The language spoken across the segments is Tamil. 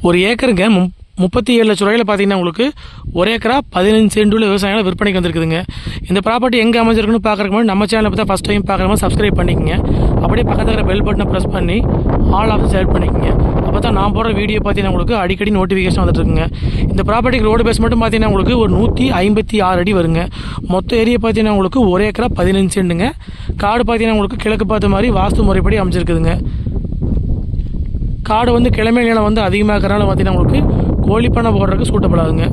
ஒரு ஏக்கருங்க 37 லட்ச ரூபாயில் பார்த்தீங்கன்னா உங்களுக்கு ஒரு ஏக்கரா 15 சென்ட் உள்ள விவசாயிகள் விற்பனைக்கு வந்திருக்குதுங்க. இந்த ப்ராப்பர்ட்டி எங்கே அமைஞ்சிருக்குன்னு பார்க்குறக்கு முன்னாடி நம்ம சேனலை பார்த்தா ஃபஸ்ட் டைம் பார்க்குற மாதிரி சப்ஸ்கிரைப் பண்ணிக்கங்க. அப்படியே பக்கத்தில் இருக்கிற பெல் பட்டனை ப்ரெஸ் பண்ணி ஆல் ஆப்ஷன் செலக்ட் பண்ணிக்கங்க. அப்போ தான் நான் போடுற வீடியோ பார்த்தீங்கன்னா உங்களுக்கு அடிக்கடி நோட்டிஃபிகேஷன் வந்துட்டு இருக்குங்க. இந்த ப்ராப்பர்ட்டிக்கு ரோடு பேஸ் மட்டும் பார்த்தீங்கன்னா உங்களுக்கு ஒரு 156 அடி வருங்க. மொத்த ஏரியா பார்த்தீங்கன்னா உங்களுக்கு ஒரு ஏக்கரா 15 சென்ட்டுங்க. காடு பார்த்தீங்கன்னா உங்களுக்கு கிழக்கு பார்த்த மாதிரி வாஸ்து முறைப்படி அமைச்சிருக்குதுங்க. காடு வந்து கிழமை நிலம் வந்து அதிகமாக இருக்கிறனால பார்த்தீங்கன்னா உங்களுக்கு கோழி பண்ணை போடுறதுக்கு சூட்டபிள் ஆகுங்க.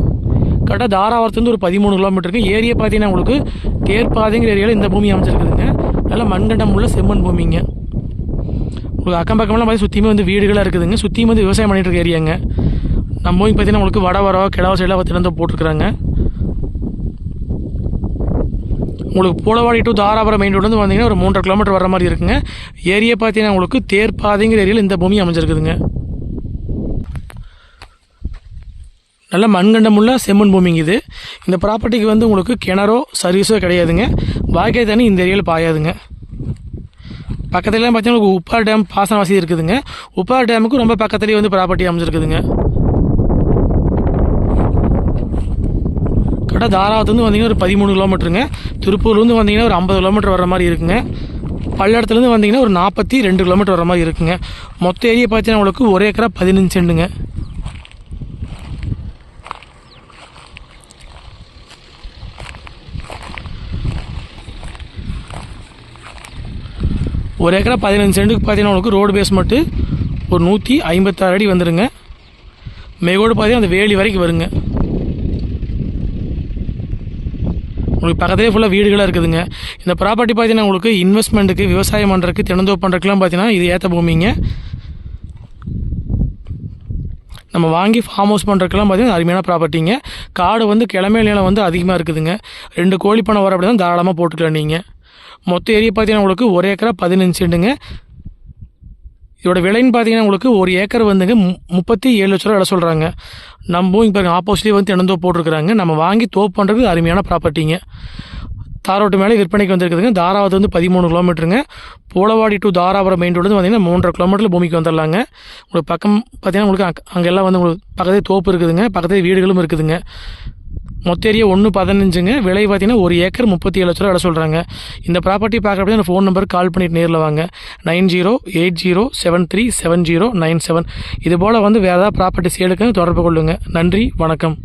கரெக்டாக தாராவரத்துலேருந்து ஒரு 13 கிலோமீட்டருக்கு ஏரியா பார்த்தீங்கன்னா உங்களுக்கு தேர்ப்பாதைங்கிற ஏரியாவில் இந்த பூமி அமைச்சிருக்குதுங்க. நல்லா மண்கண்டம் உள்ள செம்மண் பூமிங்க. உங்களுக்கு அக்கம் பக்கமெல்லாம் பார்த்து சுற்றியுமே வந்து வீடுகளாக இருக்குதுங்க. சுற்றியும் வந்து விவசாயம் பண்ணிகிட்டு இருக்க ஏரியாங்க. நம்ம பூமி பார்த்தீங்கன்னா உங்களுக்கு வடவரவா கிழவா சைடெலாம் திறந்து போட்டிருக்குறாங்க. உங்களுக்கு Poolavadi to Dharapuram main road வந்து வந்தீங்கன்னா ஒரு 3.5 கிலோமீட்டர் வர மாதிரி இருக்குங்க. ஏரியா பார்த்தீங்கன்னா உங்களுக்கு தேர்ப்பாதைங்கிற ஏரியாவில் இந்த பூமி அமைஞ்சிருக்குதுங்க. நல்ல மண்கண்டமுள்ள செம்மண் பூமிங்க இது. இந்த ப்ராப்பர்ட்டிக்கு வந்து உங்களுக்கு கிணறோ சர்வீஸோ கிடையாதுங்க. வாய்க்கால் தண்ணி இந்த ஏரியாவில் பாயாதுங்க. பக்கத்துலலாம் பார்த்தீங்கன்னா உங்களுக்கு உப்பார் டேம் பாசன வசதி இருக்குதுங்க. உப்பார் டேமுக்கு ரொம்ப பக்கத்துலேயே வந்து ப்ராப்பர்ட்டி அமைஞ்சிருக்குதுங்க. கரெக்டாக தாராவத்துலேருந்து வந்தீங்கன்னா ஒரு 13 கிலோமீட்டருங்க. திருப்பூர்லேருந்து வந்தீங்கன்னா ஒரு 50 கிலோமீட்டர் வர மாதிரி இருக்குங்க. பல்லடத்துலேருந்து வந்தீங்கன்னா ஒரு 42 கிலோமீட்டர் வர மாதிரி இருக்குங்க. மொத்த ஏரியா பார்த்தீங்கன்னா உங்களுக்கு ஒரு ஏக்கரா 15 சென்ட்டுங்க. ஒரு ஏக்கரா 15 சென்ட்டுக்கு பார்த்தீங்கன்னா உங்களுக்கு ரோடு பேஸ் மட்டும் ஒரு 156 அடி வந்துடுங்க. மேகோடு பார்த்தீங்கன்னா அந்த வேலி வரைக்கும் வருங்க. உங்களுக்கு பக்கத்துலேயே ஃபுல்லாக வீடுகளாக இருக்குதுங்க. இந்த ப்ராப்பர்ட்டி பார்த்தீங்கன்னா உங்களுக்கு இன்வெஸ்ட்மெண்ட்டுக்கு விவசாயம் பண்ணுறதுக்கு தினந்தோப்பு பண்ணுறதுக்குலாம் பார்த்தீங்கன்னா இது ஏற்ற பூமிங்க. நம்ம வாங்கி ஃபார்ம் ஹவுஸ் பண்ணுறதுக்கெல்லாம் பார்த்தீங்கன்னா அருமையான ப்ராப்பர்ட்டிங்க. காடு வந்து கிழமை நிலம் வந்து அதிகமாக இருக்குதுங்க. 2 கோழி பண்ணை வர அப்படி தான் தாராளமாக போட்டுக்கலாம் நீங்கள். மொத்த ஏரியா பார்த்தீங்கன்னா உங்களுக்கு ஒரு ஏக்கரா 15 சென்ட்டுங்க. இதோட விலைன்னு பார்த்தீங்கன்னா உங்களுக்கு ஒரு ஏக்கர் வந்துங்க 37 லட்ச ரூபா விலை சொல்கிறாங்க. நம்ம இங்கே பாருங்கள் ஆப்போசிட்லேயே வந்து தினந்தோப்பு போட்டிருக்கிறாங்க. நம்ம வாங்கி தோப்பு பண்ணுறதுக்கு அருமையான ப்ராப்பர்ட்டிங்க. தாரோட்டு மேலே விற்பனைக்கு வந்துருக்குதுங்க. தாராவத்து வந்து 13 கிலோமீட்டருங்க. Poolavadi to Dharapuram main road வந்து பார்த்தீங்கன்னா 3.5 கிலோமீட்டரில் பூமிக்கு வந்துடலாங்க. உங்களுக்கு பக்கம் பார்த்தீங்கன்னா உங்களுக்கு அங்கெல்லாம் வந்து உங்களுக்கு பக்கத்துலேயே தோப்பு இருக்குதுங்க. பக்கத்துலேயே வீடுகளும் இருக்குதுங்க. மொத்த ஏரியா 115ங்க. விலை பார்த்தீங்கன்னா ஒரு ஏக்கர் 37 லட்ச ரூபா விலை சொல்கிறாங்க. இந்த ப்ராப்பர்ட்டி பார்க்குறப்ப அந்த ஃபோன் நம்பருக்கு கால் பண்ணிட்டு நேரில் வாங்க. 9080737097. இது போல் வந்து வேறு ஏதாவது ப்ராப்பர்ட்டி சேலுக்கு தொடர்பு கொள்ளுங்கள். நன்றி, வணக்கம்.